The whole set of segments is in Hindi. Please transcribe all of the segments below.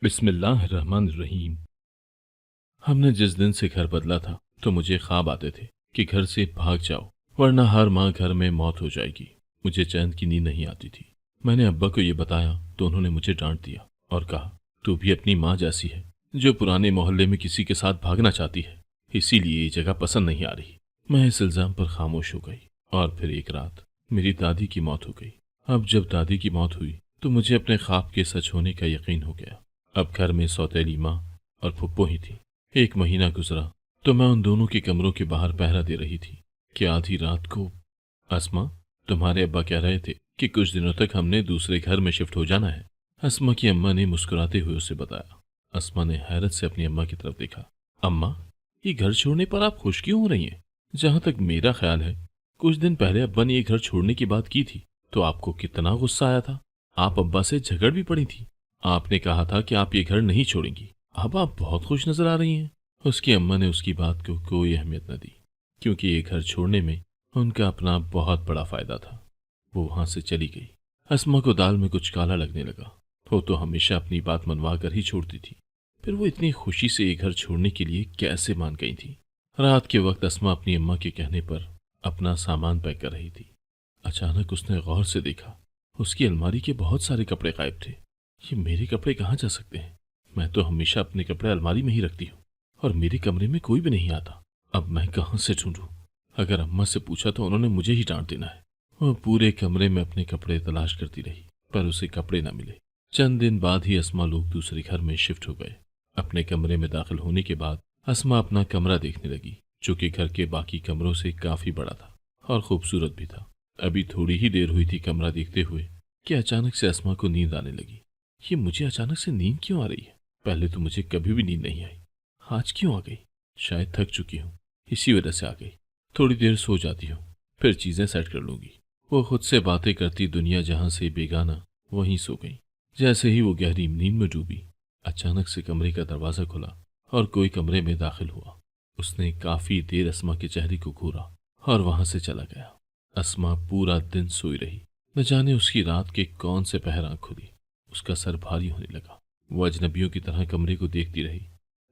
बिस्मिल्लाहिर्रहमानिर्रहीम। हमने जिस दिन से घर बदला था तो मुझे ख्वाब आते थे कि घर से भाग जाओ, वरना हर माह घर में मौत हो जाएगी। मुझे चैन की नींद नहीं आती थी। मैंने अब्बा को ये बताया तो उन्होंने मुझे डांट दिया और कहा, तू भी अपनी माँ जैसी है जो पुराने मोहल्ले में किसी के साथ भागना चाहती है, इसीलिए ये जगह पसंद नहीं आ रही। मैं इस इल्जाम पर खामोश हो गई और फिर एक रात मेरी दादी की मौत हो गई। अब जब दादी की मौत हुई तो मुझे अपने ख्वाब के सच होने का यकीन हो गया। अब घर में सौतेली माँ और फुप्पो ही थी। एक महीना गुजरा तो मैं उन दोनों के कमरों के बाहर पहरा दे रही थी कि आधी रात को, अस्मा, तुम्हारे अब्बा कह रहे थे कि कुछ दिनों तक हमने दूसरे घर में शिफ्ट हो जाना है। अस्मा की अम्मा ने मुस्कुराते हुए उसे बताया। अस्मा ने हैरत से अपनी अम्मा की तरफ देखा। अम्मा, ये घर छोड़ने पर आप खुश क्यों हो रही हैं? जहां तक मेरा ख्याल है, कुछ दिन पहले अब्बा ने ये घर छोड़ने की बात की थी तो आपको कितना गुस्सा आया था। आप अब्बा से झगड़ भी पड़ी थी। आपने कहा था कि आप ये घर नहीं छोड़ेंगी। अब आप बहुत खुश नजर आ रही हैं। उसकी अम्मा ने उसकी बात को कोई अहमियत न दी, क्योंकि ये घर छोड़ने में उनका अपना बहुत बड़ा फायदा था। वो वहां से चली गई। अस्मा को दाल में कुछ काला लगने लगा। वो तो हमेशा अपनी बात मनवा कर ही छोड़ती थी, फिर वो इतनी खुशी से ये घर छोड़ने के लिए कैसे मान गई थी? रात के वक्त अस्मा अपनी अम्मा के कहने पर अपना सामान पैक कर रही थी। अचानक उसने गौर से देखा, उसकी अलमारी के बहुत सारे कपड़े गायब थे। ये मेरे कपड़े कहाँ जा सकते हैं? मैं तो हमेशा अपने कपड़े अलमारी में ही रखती हूँ और मेरे कमरे में कोई भी नहीं आता। अब मैं कहाँ से ढूंढूं? अगर अम्मा से पूछा तो उन्होंने मुझे ही डांट देना है। वह पूरे कमरे में अपने कपड़े तलाश करती रही, पर उसे कपड़े न मिले। चंद दिन बाद ही अस्मा लोग दूसरे घर में शिफ्ट हो गए। अपने कमरे में दाखिल होने के बाद अस्मा अपना कमरा देखने लगी, जो कि घर के बाकी कमरों से काफी बड़ा था और खूबसूरत भी था। अभी थोड़ी ही देर हुई थी कमरा देखते हुए कि अचानक से अस्मा को नींद आने लगी। ये मुझे अचानक से नींद क्यों आ रही है? पहले तो मुझे कभी भी नींद नहीं आई। आज क्यों आ गई? शायद थक चुकी हूँ, इसी वजह से आ गई। थोड़ी देर सो जाती हूँ, फिर चीजें सेट कर लूंगी। वो खुद से बातें करती दुनिया जहां से बेगाना वहीं सो गई। जैसे ही वो गहरी नींद में डूबी, अचानक से कमरे का दरवाजा खुला और कोई कमरे में दाखिल हुआ। उसने काफी देर अस्मा के चेहरे को घूरा और वहां से चला गया। अस्मा पूरा दिन सोई रही। न जाने उसकी रात के कौन से पहर आंख खुली। उसका सर भारी होने लगा। वो अजनबियों की तरह कमरे को देखती रही।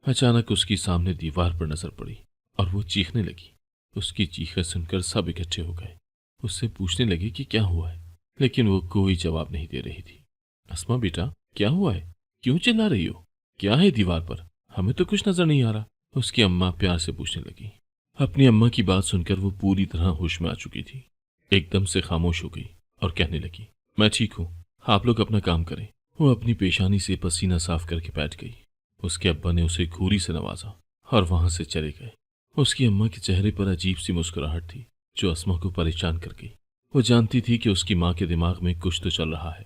अचानक उसकी सामने दीवार पर नजर पड़ी और वो चीखने लगी। उसकी चीखें सुनकर सब इकट्ठे हो गए। उससे पूछने लगे कि क्या हुआ है, लेकिन वो कोई जवाब नहीं दे रही थी। अस्मा बेटा, क्या हुआ है? क्यों चिल्ला रही हो? क्या है दीवार पर? हमें तो कुछ नजर नहीं आ रहा। उसकी अम्मा प्यार से पूछने लगी। अपनी अम्मा की बात सुनकर वो पूरी तरह होश में आ चुकी थी। एकदम से खामोश हो गई और कहने लगी, मैं ठीक हूँ, आप लोग अपना काम करें। वो अपनी पेशानी से पसीना साफ करके बैठ गई। उसके अब्बा ने उसे घूरी से नवाजा और वहां से चले गए। उसकी अम्मा के चेहरे पर अजीब सी मुस्कुराहट थी जो अस्मा को परेशान कर गई। वो जानती थी कि उसकी माँ के दिमाग में कुछ तो चल रहा है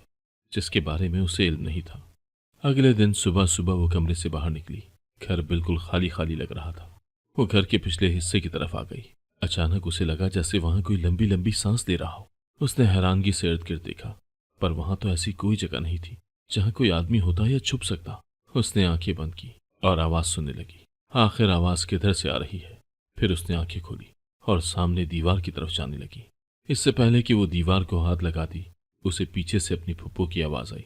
जिसके बारे में उसे इल्म नहीं था। अगले दिन सुबह सुबह वो कमरे से बाहर निकली। घर बिल्कुल खाली खाली लग रहा था। वो घर के पिछले हिस्से की तरफ आ गई। अचानक उसे लगा जैसे वहां कोई लंबी लंबी सांस ले रहा हो। उसने हैरानगी से इर्द गिर्द देखा, पर वहां तो ऐसी कोई जगह नहीं थी जहां कोई आदमी होता या छुप सकता। उसने आंखें बंद की और आवाज सुनने लगी। आखिर आवाज किधर से आ रही है? फिर उसने आंखें खोली और सामने दीवार की तरफ जाने लगी। इससे पहले कि वो दीवार को हाथ लगाती, उसे पीछे से अपनी फुप्पो की आवाज आई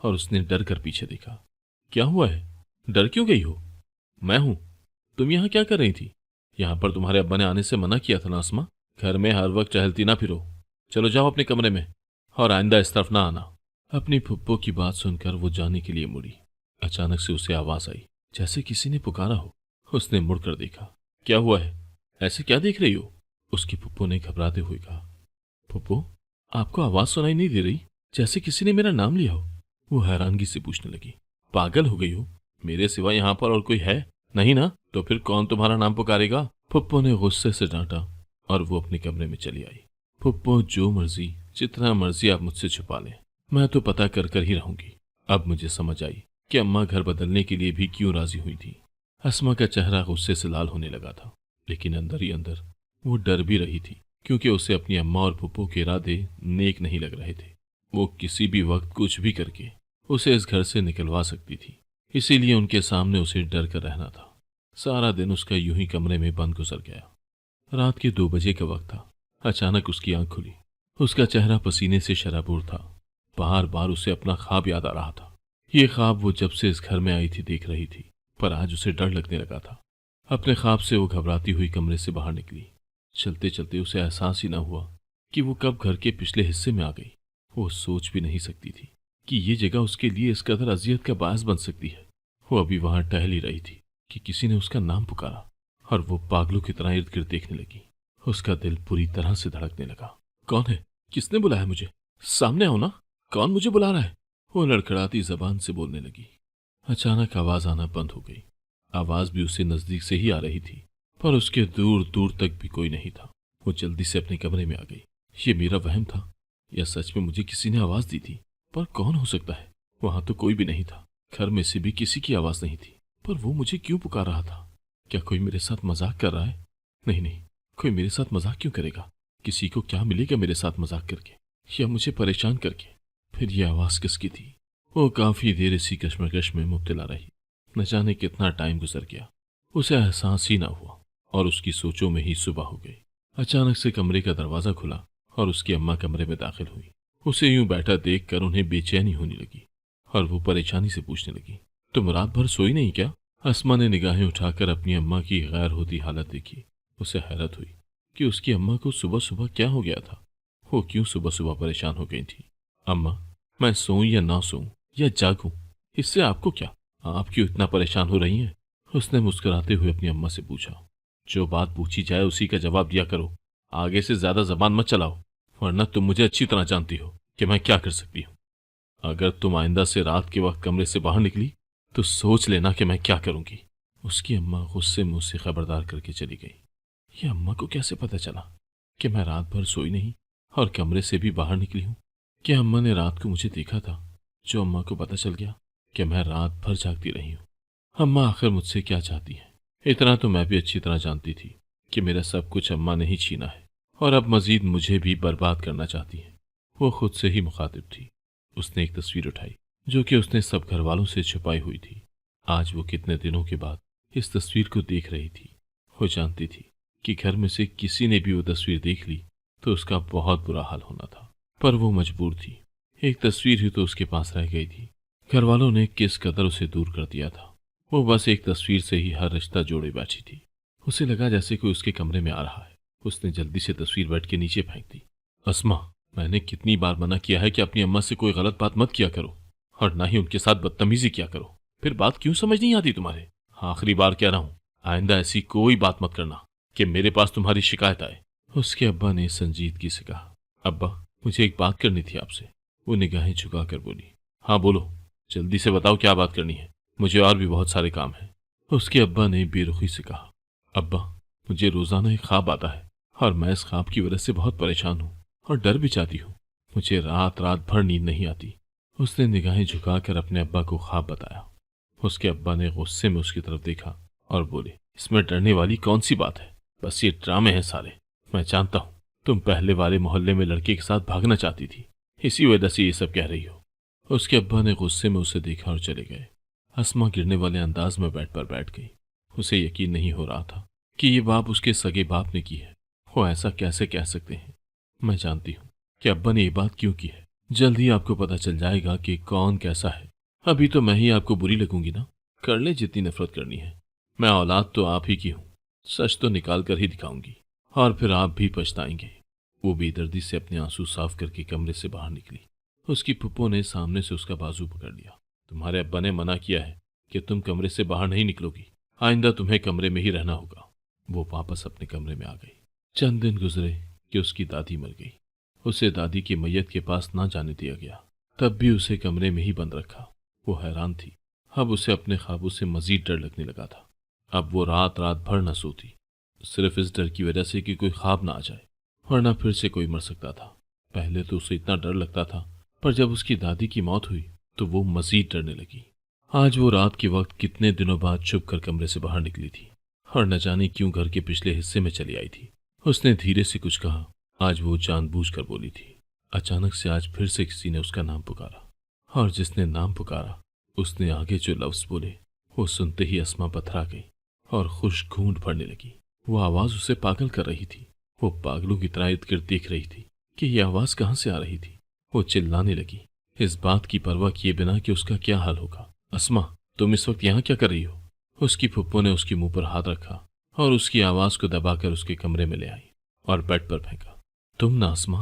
और उसने डर कर पीछे देखा। क्या हुआ है? डर क्यों गई हो? मैं हूं। तुम यहाँ क्या कर रही थी? यहाँ पर तुम्हारे अब्बा ने आने से मना किया था ना अस्मा। घर में हर वक्त टहलती ना फिरो। चलो जाओ अपने कमरे में और आइंदा इस तरफ ना आना। अपनी फुप्पो की बात सुनकर वो जाने के लिए मुड़ी। अचानक से उसे आवाज आई, जैसे किसी ने पुकारा हो। उसने मुड़कर देखा। क्या हुआ है? ऐसे क्या देख रही हो? उसकी फुप्पो ने घबराते हुए कहा। फुप्पो, आपको आवाज सुनाई नहीं दे रही? जैसे किसी ने मेरा नाम लिया हो। वो हैरानगी से पूछने लगी। पागल हो गई हो? मेरे सिवा यहाँ पर और कोई है नहीं ना? तो फिर कौन तुम्हारा नाम पुकारेगा? फुप्पो ने गुस्से से डांटा और वो अपने कमरे में चली आई। फुप्पो, जो मर्जी, जितना मर्जी आप मुझसे छुपा लें, मैं तो पता कर कर ही रहूंगी। अब मुझे समझ आई कि अम्मा घर बदलने के लिए भी क्यों राजी हुई थी। अस्मा का चेहरा गुस्से से लाल होने लगा था, लेकिन अंदर ही अंदर वो डर भी रही थी, क्योंकि उसे अपनी अम्मा और फुप्पो के इरादे नेक नहीं लग रहे थे। वो किसी भी वक्त कुछ भी करके उसे इस घर से निकलवा सकती थी, इसीलिए उनके सामने उसे डर कर रहना था। सारा दिन उसका यूं ही कमरे में बंद गुजर गया। रात के 2 बजे का वक्त था। अचानक उसकी आंख खुली। उसका चेहरा पसीने से शराबूर था। बार बार उसे अपना ख्वाब याद आ रहा था। ये ख्वाब वो जब से इस घर में आई थी देख रही थी, पर आज उसे डर लगने लगा था। अपने ख्वाब से वो घबराती हुई कमरे से बाहर निकली। चलते चलते उसे एहसास ही न हुआ कि वो कब घर के पिछले हिस्से में आ गई। वो सोच भी नहीं सकती थी कि ये जगह उसके लिए इस कदर अजियत का बायस बन सकती है। वो अभी वहां टहल ही रही थी कि किसी ने उसका नाम पुकारा और वो पागलों की तरह इर्द गिर्द देखने लगी। उसका दिल पूरी तरह से धड़कने लगा। कौन है? किसने बुलाया मुझे? सामने आओ ना। कौन मुझे बुला रहा है? वो लड़खड़ाती जबान से बोलने लगी। अचानक आवाज आना बंद हो गई। आवाज भी उससे नजदीक से ही आ रही थी, पर उसके दूर दूर तक भी कोई नहीं था। वो जल्दी से अपने कमरे में आ गई। ये मेरा वहम था या सच में मुझे किसी ने आवाज दी थी? पर कौन हो सकता है? वहां तो कोई भी नहीं था। घर में से भी किसी की आवाज नहीं थी, पर वो मुझे क्यों पुकार रहा था? क्या कोई मेरे साथ मजाक कर रहा है? नहीं नहीं, कोई मेरे साथ मजाक क्यों करेगा? किसी को क्या मिलेगा मेरे साथ मजाक करके या मुझे परेशान करके? फिर ये आवाज किसकी थी? वो काफी देर इसी कश्मकश में मुब्तला रही। न जाने कितना टाइम गुजर गया, उसे एहसास ही ना हुआ और उसकी सोचों में ही सुबह हो गई। अचानक से कमरे का दरवाजा खुला और उसकी अम्मा कमरे में दाखिल हुई। उसे यूं बैठा देखकर उन्हें बेचैनी होने लगी और वो परेशानी से पूछने लगी, तुम रात भर सोई नहीं क्या? अस्मा ने निगाहें उठाकर अपनी अम्मा की गैर होती हालत देखी। उसे हैरत हुई कि उसकी अम्मा को सुबह सुबह क्या हो गया था। वो क्यों सुबह सुबह परेशान हो गई थी? अम्मा, मैं सोऊं या ना सोऊं या जागूं, इससे आपको क्या? आप क्यों इतना परेशान हो रही हैं? उसने मुस्कुराते हुए अपनी अम्मा से पूछा। जो बात पूछी जाए उसी का जवाब दिया करो। आगे से ज्यादा जबान मत चलाओ, वरना तुम मुझे अच्छी तरह जानती हो कि मैं क्या कर सकती हूँ। अगर तुम आइंदा से रात के वक्त कमरे से बाहर निकली तो सोच लेना कि मैं क्या करूंगी। उसकी अम्मा गुस्से में उसे खबरदार करके चली गई। ये अम्मा को कैसे पता चला कि मैं रात भर सोई नहीं और कमरे से भी बाहर निकली हूँ? क्या अम्मा ने रात को मुझे देखा था, जो अम्मा को पता चल गया कि मैं रात भर जागती रही हूँ? अम्मा आखिर मुझसे क्या चाहती है? इतना तो मैं भी अच्छी तरह जानती थी कि मेरा सब कुछ अम्मा ने ही छीना है और अब मजीद मुझे भी बर्बाद करना चाहती है। वो खुद से ही मुखातिब थी। उसने एक तस्वीर उठाई जो कि उसने सब घर वालों से छुपाई हुई थी। आज वो कितने दिनों के बाद इस तस्वीर को देख रही थी। वो जानती थी कि घर में से किसी ने भी वो तस्वीर देख ली तो उसका बहुत बुरा हाल होना था, पर वो मजबूर थी। एक तस्वीर ही तो उसके पास रह गई थी। घर वालों ने किस कदर उसे दूर कर दिया था। वो बस एक तस्वीर से ही हर रिश्ता जोड़े बैठी थी। उसे लगा जैसे कोई उसके कमरे में आ रहा है। उसने जल्दी से तस्वीर बेड के नीचे फेंक दी। अस्मा, मैंने कितनी बार मना किया है कि अपनी अम्मा से कोई गलत बात मत किया करो और ना ही उनके साथ बदतमीजी किया करो। फिर बात क्यों समझ नहीं आती तुम्हारे? आखिरी बार कह रहा हूं, आइंदा ऐसी कोई बात मत करना कि मेरे पास तुम्हारी शिकायत आए। उसके अब्बा ने संजीदगी से कहा। अब्बा, मुझे एक बात करनी थी आपसे। वो निगाहें झुकाकर बोली। हाँ बोलो, जल्दी से बताओ क्या बात करनी है, मुझे और भी बहुत सारे काम हैं। उसके अब्बा ने बेरुखी से कहा। अब्बा, मुझे रोजाना एक ख्वाब आता है और मैं इस ख्वाब की वजह से बहुत परेशान हूँ और डर भी जाती हूँ। मुझे रात रात भर नींद नहीं आती। उसने निगाहें झुकाकर अपने अब्बा को ख्वाब बताया। उसके अब्बा ने गुस्से में उसकी तरफ देखा और बोले, इसमें डरने वाली कौन सी बात है? बस ये ड्रामे हैं सारे। मैं जानता हूँ तुम पहले वाले मोहल्ले में लड़के के साथ भागना चाहती थी, इसी वजह से ये सब कह रही हो। उसके अब्बा ने गुस्से में उसे देखा और चले गए। अस्मा गिरने वाले अंदाज में बेड पर बैठ गई। उसे यकीन नहीं हो रहा था कि ये बात उसके सगे बाप ने की है। वो ऐसा कैसे कह सकते हैं? मैं जानती हूँ कि अब्बा ने ये बात क्यों की है। जल्द ही आपको पता चल जाएगा कि कौन कैसा है। अभी तो मैं ही आपको बुरी लगूंगी ना। कर ले जितनी नफरत करनी है। मैं औलाद तो आप ही की हूँ। सच तो निकाल कर ही दिखाऊंगी और फिर आप भी पछताएंगे। वो बेदर्दी से अपने आंसू साफ करके कमरे से बाहर निकली। उसकी फुप्पो ने सामने से उसका बाजू पकड़ लिया। तुम्हारे अब्बा ने मना किया है कि तुम कमरे से बाहर नहीं निकलोगी। आइंदा तुम्हें कमरे में ही रहना होगा। वो वापस अपने कमरे में आ गई। चंद दिन गुजरे कि उसकी दादी मर गई। उसे दादी की मैयत के पास ना जाने दिया गया। तब भी उसे कमरे में ही बंद रखा। वो हैरान थी। अब उसे अपने ख्वाबों से मजीद डर लगने लगा था। अब वो रात रात भर न सोती, सिर्फ इस डर की वजह से कि कोई ख्वाब ना आ जाए, वरना फिर से कोई मर सकता था। पहले तो उसे इतना डर लगता था, पर जब उसकी दादी की मौत हुई तो वो मजीद डरने लगी। आज वो रात के वक्त कितने दिनों बाद छुप कर कमरे से बाहर निकली थी और न जाने क्यों घर के पिछले हिस्से में चली आई थी। उसने धीरे से कुछ कहा। आज वो जानबूझकर बोली थी। अचानक से आज फिर से किसी ने उसका नाम पुकारा और जिसने नाम पुकारा उसने आगे जो लफ्ज बोले वो सुनते ही अस्मा पथरा गई और खुश घूंट भरने लगी। वो आवाज उसे पागल कर रही थी। वो पागलों की तरह इर्द गिर्द देख रही थी कि ये आवाज कहाँ से आ रही थी। वो चिल्लाने लगी, इस बात की परवाह किए बिना कि उसका क्या हाल होगा। अस्मा, तुम इस वक्त यहाँ क्या कर रही हो? उसकी फुप्पो ने उसके मुंह पर हाथ रखा और उसकी आवाज को दबाकर उसके कमरे में ले आई और बेड पर फेंका। तुम ना अस्मा,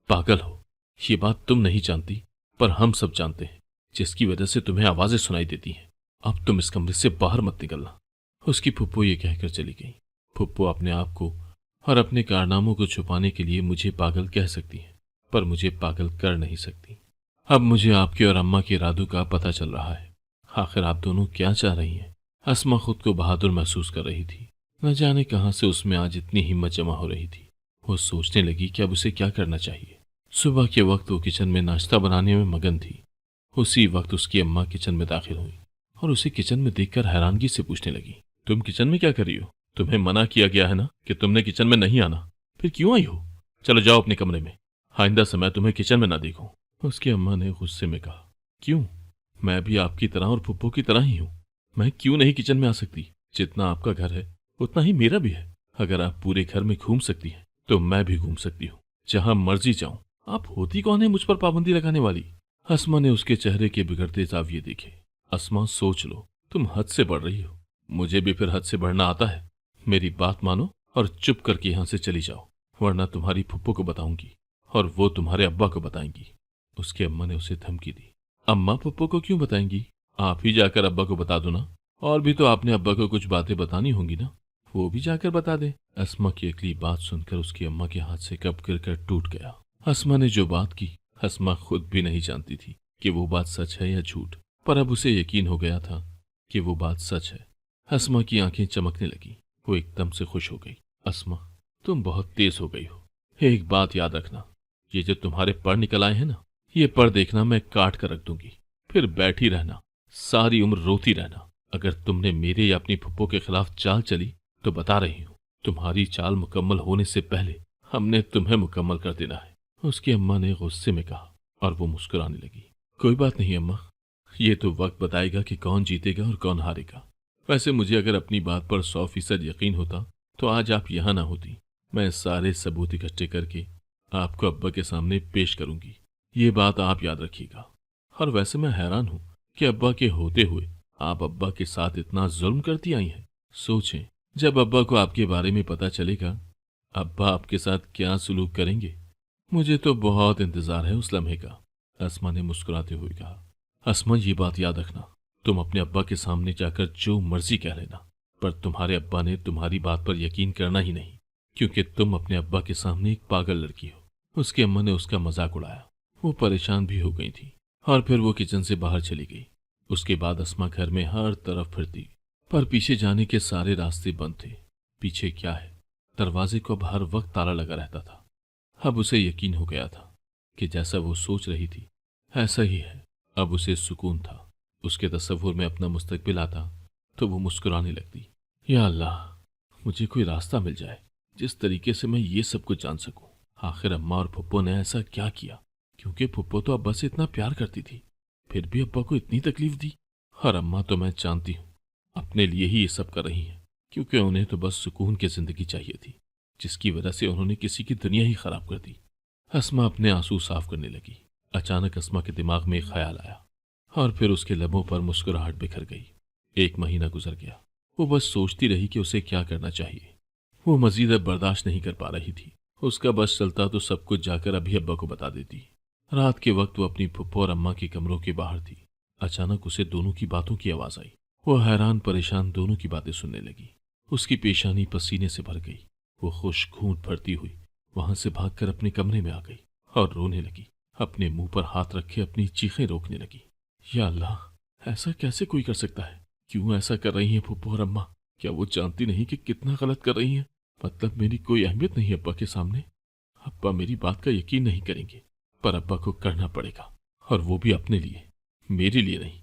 पागल हो। ये बात तुम नहीं जानती, पर हम सब जानते हैं, जिसकी वजह से तुम्हें आवाजें सुनाई देती हैं। अब तुम इस कमरे से बाहर मत निकलना। उसकी फुप्पो ये कहकर चली गई। फुप्पो अपने आप को और अपने कारनामों को छुपाने के लिए मुझे पागल कह सकती है, पर मुझे पागल कर नहीं सकती। अब मुझे आपके और अम्मा के इरादों का पता चल रहा है। आखिर आप दोनों क्या चाह रही हैं? अस्मा खुद को बहादुर महसूस कर रही थी। न जाने कहां से उसमें आज इतनी हिम्मत जमा हो रही थी। वो सोचने लगी कि अब उसे क्या करना चाहिए। सुबह के वक्त वो किचन में नाश्ता बनाने में मगन थी। उसी वक्त उसकी अम्मा किचन में दाखिल हुई और उसे किचन में देखकर हैरानगी से पूछने लगी, तुम किचन में क्या कर रही हो? तुम्हें मना किया गया है ना कि तुमने किचन में नहीं आना, फिर क्यों आई हो? चलो जाओ अपने कमरे में, आइंदा से मैं तुम्हें किचन में ना देखूं। उसकी अम्मा ने गुस्से में कहा, क्यों? मैं भी आपकी तरह और फुप्पो की तरह ही हूं। मैं क्यों नहीं किचन में आ सकती? जितना आपका घर है उतना ही मेरा भी है। अगर आप पूरे घर में घूम सकती हैं तो मैं भी घूम सकती हूँ, जहां मर्जी जाऊं। आप होती कौन है मुझ पर पाबंदी लगाने वाली? अस्मा ने उसके चेहरे के बिगड़ते जाविये देखे। अस्मा, सोच लो, तुम हद से बढ़ रही हो। मुझे भी फिर हद से बढ़ना आता है। मेरी बात मानो और चुप करके यहां से चली जाओ, वरना तुम्हारी फुप्पो को बताऊंगी और वो तुम्हारे अब्बा को बताएंगी। उसके अम्मा ने उसे धमकी दी। अम्मा पप्पो को क्यों बताएंगी? आप ही जाकर अब्बा को बता दो ना। और भी तो आपने अब्बा को कुछ बातें बतानी होंगी ना, वो भी जाकर बता दे। अस्मा की अगली बात सुनकर उसकी अम्मा के हाथ से कप गिरकर टूट गया। अस्मा ने जो बात की, अस्मा खुद भी नहीं जानती थी कि वो बात सच है या झूठ, पर अब उसे यकीन हो गया था कि वो बात सच है। अस्मा की आंखें चमकने लगी। वो एकदम से खुश हो गई। अस्मा, तुम बहुत तेज हो गई हो। एक बात याद रखना, ये जो तुम्हारे पर निकल आए हैं ना, ये पर देखना मैं काट कर रख दूंगी। फिर बैठी रहना, सारी उम्र रोती रहना। अगर तुमने मेरे या अपनी फुप्पो के खिलाफ चाल चली तो बता रही हूं, तुम्हारी चाल मुकम्मल होने से पहले हमने तुम्हें मुकम्मल कर देना है। उसकी अम्मा ने गुस्से में कहा और वो मुस्कुराने लगी। कोई बात नहीं अम्मा, ये तो वक्त बताएगा कि कौन जीतेगा और कौन हारेगा। वैसे मुझे अगर अपनी बात पर 100% यकीन होता तो आज आप यहाँ ना होती। मैं सारे सबूत इकट्ठे करके आपको अब्बा के सामने पेश करूंगी। ये बात आप याद रखिएगा। और वैसे मैं हैरान हूं कि अब्बा के होते हुए आप अब्बा के साथ इतना जुल्म करती आई हैं। सोचें, जब अब्बा को आपके बारे में पता चलेगा, अब्बा आपके साथ क्या सलूक करेंगे। मुझे तो बहुत इंतजार है उस लम्हे का। अस्मा ने मुस्कुराते हुए कहा। अस्मा, ये बात याद रखना, तुम अपने अब्बा के सामने जाकर जो मर्जी कह लेना, पर तुम्हारे अब्बा ने तुम्हारी बात पर यकीन करना ही नहीं, क्योंकि तुम अपने अब्बा के सामने एक पागल लड़की हो। उसकी अम्मा ने उसका मजाक उड़ाया। वो परेशान भी हो गई थी और फिर वो किचन से बाहर चली गई। उसके बाद अस्मा घर में हर तरफ फिरती, पर पीछे जाने के सारे रास्ते बंद थे। पीछे क्या है, दरवाजे को अब हर वक्त ताला लगा रहता था। अब उसे यकीन हो गया था कि जैसा वो सोच रही थी ऐसा ही है। अब उसे सुकून था। उसके तस्वुर में अपना मुस्तकबिल आता तो वो मुस्कुराने लगती। या अल्लाह, मुझे कोई रास्ता मिल जाए जिस तरीके से मैं ये सब कुछ जान सकूं। आखिर अम्मा और फुप्पो ने ऐसा क्या किया? क्योंकि फुप्पो तो अब्बा से इतना प्यार करती थी, फिर भी अब्बा को इतनी तकलीफ दी। और अम्मा तो मैं जानती हूँ अपने लिए ही ये सब कर रही हैं, क्योंकि उन्हें तो बस सुकून की जिंदगी चाहिए थी, जिसकी वजह से उन्होंने किसी की दुनिया ही खराब कर दी। अस्मा अपने आंसू साफ करने लगी। अचानक अस्मा के दिमाग में एक ख्याल आया और फिर उसके लबों पर मुस्कुराहट बिखर गई। 1 महीना गुजर गया। वो बस सोचती रही कि उसे क्या करना चाहिए। वो मजीद अब बर्दाश्त नहीं कर पा रही थी। उसका बस चलता तो सब कुछ जाकर अभी अब्बा को बता देती। रात के वक्त वो अपनी फुप्पो और अम्मा के कमरों के बाहर थी। अचानक उसे दोनों की बातों की आवाज आई। वो हैरान परेशान दोनों की बातें सुनने लगी। उसकी पेशानी पसीने से भर गई। वो खुश घूंट भरती हुई वहां से भागकर अपने कमरे में आ गई और रोने लगी। अपने मुंह पर हाथ रखे अपनी चीखें रोकने लगी। या अल्लाह, ऐसा कैसे कोई कर सकता है? क्यों ऐसा कर रही हैं फुप्पो और अम्मा? क्या वो जानती नहीं कि कितना गलत कर रही हैं? मतलब मेरी कोई अहमियत नहीं अब्बा के सामने। अब्बा मेरी बात का यकीन नहीं करेंगे, पर अब्बा को करना पड़ेगा, और वो भी अपने लिए, मेरे लिए नहीं।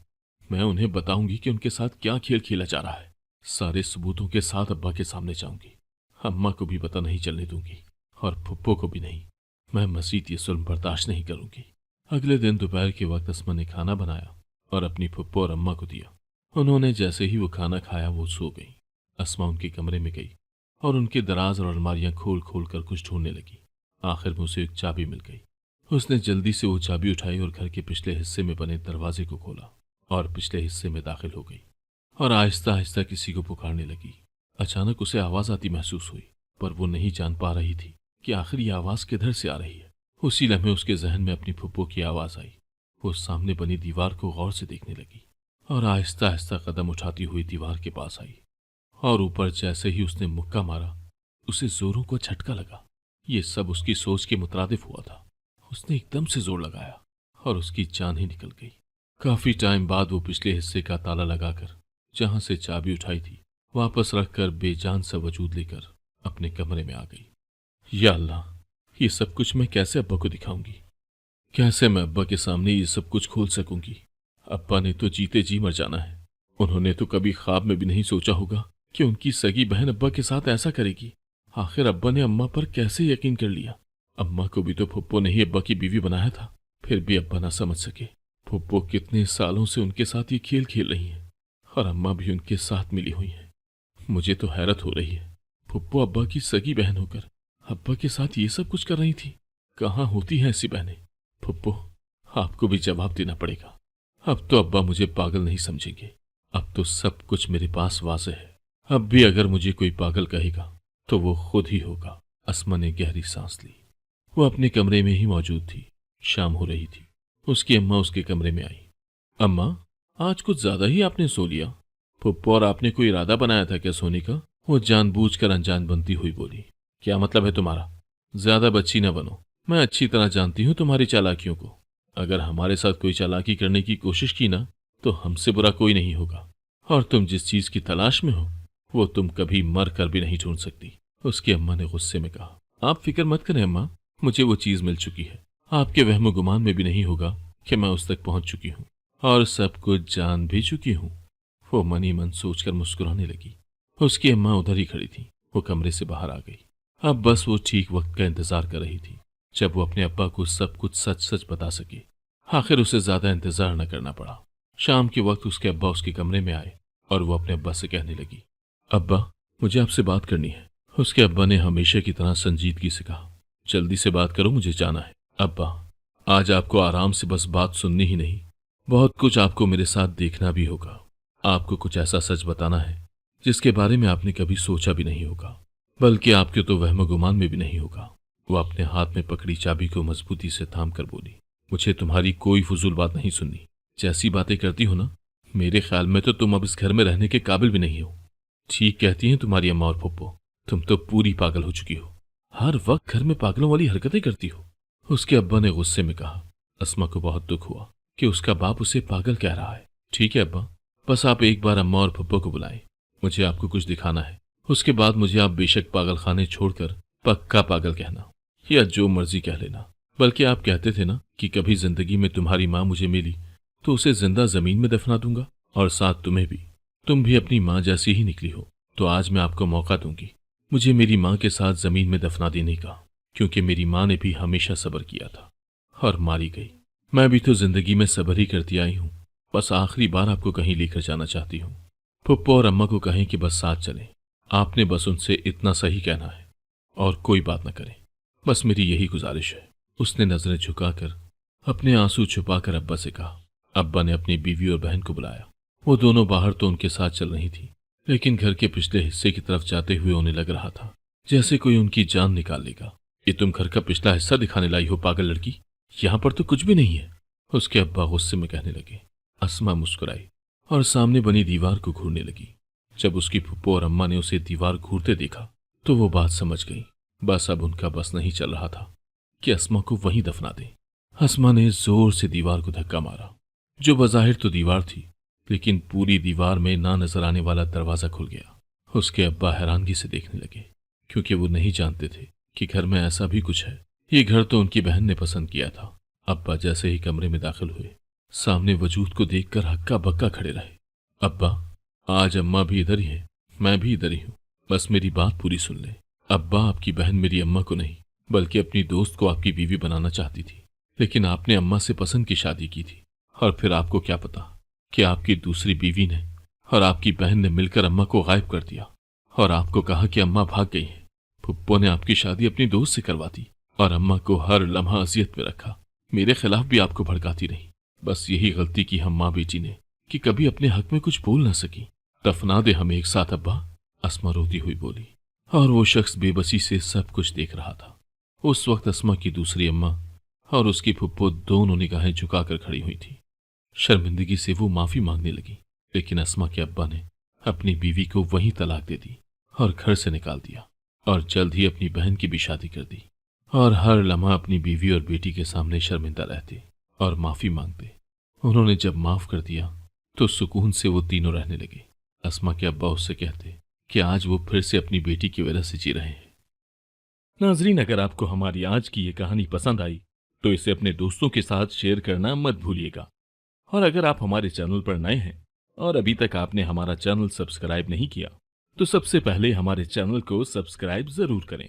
मैं उन्हें बताऊंगी कि उनके साथ क्या खेल खेला जा रहा है। सारे सबूतों के साथ अब्बा के सामने जाऊंगी। अम्मा को भी पता नहीं चलने दूंगी और फुप्पो को भी नहीं। मैं मजीद ये जुल्म बर्दाश्त नहीं करूंगी। अगले दिन दोपहर के वक्त अस्मा ने खाना बनाया और अपनी फुप्पो और अम्मा को दिया। उन्होंने जैसे ही वो खाना खाया वो सो गई। अस्मा उनके कमरे में गई और उनके दराज और अलमारियां खोल खोल कर कुछ ढूंढने लगी। आखिर में उसे एक चाबी मिल गई। उसने जल्दी से वो चाबी उठाई और घर के पिछले हिस्से में बने दरवाजे को खोला और पिछले हिस्से में दाखिल हो गई और आहिस्ता आहिस्ता किसी को पुकारने लगी। अचानक उसे आवाज आती महसूस हुई, पर वो नहीं जान पा रही थी कि आखिर ये आवाज किधर से आ रही है। उसी लम्हे उसके जहन में अपनी फुप्पो की आवाज आई। वो सामने बनी दीवार को गौर से देखने लगी और आहिस्ता आहिस्ता कदम उठाती हुई दीवार के पास आई और ऊपर जैसे ही उसने मुक्का मारा, उसे जोरों को झटका लगा। ये सब उसकी सोच के मुताबिक हुआ था। उसने एकदम से जोर लगाया और उसकी जान ही निकल गई। काफी टाइम बाद वो पिछले हिस्से का ताला लगाकर जहां से चाबी उठाई थी वापस रखकर बेजान सा वजूद लेकर अपने कमरे में आ गई। या अल्लाह, ये सब कुछ मैं कैसे अब्बा को दिखाऊंगी? कैसे मैं अब्बा के सामने ये सब कुछ खोल सकूंगी? अब्बा ने तो जीते जी मर जाना है। उन्होंने तो कभी ख्वाब में भी नहीं सोचा होगा कि उनकी सगी बहन अब्बा के साथ ऐसा करेगी। आखिर अब्बा ने अम्मा पर कैसे यकीन कर लिया? अम्मा को भी तो फुप्पो ने ही अब्बा की बीवी बनाया था, फिर भी अब्बा ना समझ सके। फुप्पो कितने सालों से उनके साथ ये खेल खेल रही हैं और अम्मा भी उनके साथ मिली हुई हैं। मुझे तो हैरत हो रही है, फुप्पो अब्बा की सगी बहन होकर अब्बा के साथ ये सब कुछ कर रही थी। कहाँ होती हैं ऐसी बहनें? फुप्पो, आपको भी जवाब देना पड़ेगा। अब तो अब्बा मुझे पागल नहीं समझेंगे। अब तो सब कुछ मेरे पास वाज़ेह है। अब भी अगर मुझे कोई पागल कहेगा तो वो खुद ही होगा। अस्मा ने गहरी सांस ली। वो अपने कमरे में ही मौजूद थी। शाम हो रही थी। उसकी अम्मा उसके कमरे में आई। अम्मा, आज कुछ ज्यादा ही आपने सो लिया। फुप्पो और आपने कोई इरादा बनाया था क्या सोने का? वो जानबूझकर अनजान बनती हुई बोली। क्या मतलब है तुम्हारा? ज्यादा बच्ची न बनो। मैं अच्छी तरह जानती हूँ तुम्हारी चालाकियों को। अगर हमारे साथ कोई चालाकी करने की कोशिश की ना तो हमसे बुरा कोई नहीं होगा। और तुम जिस चीज की तलाश में हो वो तुम कभी मर कर भी नहीं ढूंढ सकती। उसकी अम्मा ने गुस्से में कहा। आप फिक्र मत करें अम्मा, मुझे वो चीज मिल चुकी है। आपके वहम गुमान में भी नहीं होगा कि मैं उस तक पहुंच चुकी हूँ और सब कुछ जान भी चुकी हूँ। वो मन ही मन सोचकर मुस्कुराने लगी। उसकी अम्मा उधर ही खड़ी थी। वो कमरे से बाहर आ गई। अब बस वो ठीक वक्त का इंतजार कर रही थी जब वो अपने अब्बा को सब कुछ सच सच बता सके। आखिर उसे ज्यादा इंतजार न करना पड़ा। शाम के वक्त उसके अब्बा उसके कमरे में आए और वो अपने अब्बा से कहने लगी, अब्बा, मुझे आपसे बात करनी है। उसके अब्बा ने हमेशा की तरह संजीदगी से कहा, जल्दी से बात करो, मुझे जाना है। अब्बा, आज आपको आराम से बस बात सुननी ही नहीं, बहुत कुछ आपको मेरे साथ देखना भी होगा। आपको कुछ ऐसा सच बताना है जिसके बारे में आपने कभी सोचा भी नहीं होगा, बल्कि आपके तो वहम गुमान में भी नहीं होगा। वो अपने हाथ में पकड़ी चाबी को मजबूती से थाम कर बोली, मुझे तुम्हारी कोई फजूल बात नहीं सुननी। जैसी बातें करती हो ना, मेरे ख्याल में तो तुम अब इस घर में रहने के काबिल भी नहीं हो। ठीक कहती हैं तुम्हारी अम्मा और फुप्पो, तुम तो पूरी पागल हो चुकी हो। हर वक्त घर में पागलों वाली हरकतें करती हो। उसके अब्बा ने गुस्से में कहा। अस्मा को बहुत दुख हुआ कि उसका बाप उसे पागल कह रहा है। ठीक है अब्बा, बस आप एक बार अम्मा और फुप्पो को बुलाएं, मुझे आपको कुछ दिखाना है। उसके बाद मुझे आप बेशक पागल खाने छोड़कर पक्का पागल कहना या जो मर्जी कह लेना। बल्कि आप कहते थे ना कि कभी जिंदगी में तुम्हारी माँ मुझे मिली तो उसे जिंदा जमीन में दफना दूंगा, और साथ तुम्हें भी। तुम भी अपनी माँ जैसी ही निकली हो, तो आज मैं आपको मौका दूंगी मुझे मेरी माँ के साथ जमीन में दफना देने का, क्योंकि मेरी माँ ने भी हमेशा सब्र किया था और मारी गई। मैं भी तो जिंदगी में सब्र ही करती आई हूँ। बस आखिरी बार आपको कहीं लेकर जाना चाहती हूँ। फुप्पो और अम्मा को कहें कि बस साथ चलें। आपने बस उनसे इतना सही कहना है और कोई बात न करें, बस मेरी यही गुजारिश है। उसने नजरें झुकाकर अपने आंसू छुपाकर अब्बा से कहा। अब्बा ने अपनी बीवी और बहन को बुलाया। वो दोनों बाहर तो उनके साथ चल रही थी, लेकिन घर के पिछले हिस्से की तरफ जाते हुए उन्हें लग रहा था जैसे कोई उनकी जान निकाल लेगा। ये तुम घर का पिछला हिस्सा दिखाने लाई हो पागल लड़की, यहाँ पर तो कुछ भी नहीं है, उसके अब्बा गुस्से में कहने लगे। अस्मा मुस्कुराई और सामने बनी दीवार को घूरने लगी। जब उसकी फुप्पो और अम्मा ने उसे दीवार घूरते देखा तो वो बात समझ गई। बस अब उनका बस नहीं चल रहा था कि अस्मा को वहीं दफना दें। अस्मा ने जोर से दीवार को धक्का मारा। जो बज़ाहिर तो दीवार थी, लेकिन पूरी दीवार में ना नजर आने वाला दरवाजा खुल गया। उसके अब्बा हैरानगी से देखने लगे, क्योंकि वो नहीं जानते थे कि घर में ऐसा भी कुछ है। ये घर तो उनकी बहन ने पसंद किया था। अब्बा जैसे ही कमरे में दाखिल हुए, सामने वजूद को देखकर हक्का बक्का खड़े रहे। अब्बा, आज अम्मा भी इधर ही है, मैं भी इधर ही हूँ, बस मेरी बात पूरी सुन ले। अब्बा, आपकी बहन मेरी अम्मा को नहीं बल्कि अपनी दोस्त को आपकी बीवी बनाना चाहती थी, लेकिन आपने अम्मा से पसंद की शादी की थी। और फिर आपको क्या पता कि आपकी दूसरी बीवी ने और आपकी बहन ने मिलकर अम्मा को गायब कर दिया और आपको कहा कि अम्मा भाग गई है। फुप्पो ने आपकी शादी अपनी दोस्त से करवा दी। और अम्मा को हर लम्हा अजियत में रखा। मेरे खिलाफ भी आपको भड़काती रही। बस यही गलती की हम माँ बेटी ने कि कभी अपने हक में कुछ बोल ना सकी। दफना दे हमें एक साथ अब्बा, अस्मा रोती हुई बोली। और वो शख्स बेबसी से सब कुछ देख रहा था। उस वक्त अस्मा की दूसरी अम्मा और उसकी फुप्पो दोनों निगाहें झुकाकर खड़ी हुई थी। शर्मिंदगी से वो माफी मांगने लगी, लेकिन अस्मा के अब्बा ने अपनी बीवी को वहीं तलाक दे दी और घर से निकाल दिया और जल्द ही अपनी बहन की भी शादी कर दी। और हर लम्हा अपनी बीवी और बेटी के सामने शर्मिंदा रहते और माफी मांगते। उन्होंने जब माफ कर दिया तो सुकून से वो तीनों रहने लगे। अस्मा के अब्बा उससे कहते कि आज वो फिर से अपनी बेटी की वजह से जी रहे हैं। नाजरीन, अगर आपको हमारी आज की ये कहानी पसंद आई तो इसे अपने दोस्तों के साथ शेयर करना मत भूलिएगा। और अगर आप हमारे चैनल पर नए हैं और अभी तक आपने हमारा चैनल सब्सक्राइब नहीं किया तो सबसे पहले हमारे चैनल को सब्सक्राइब जरूर करें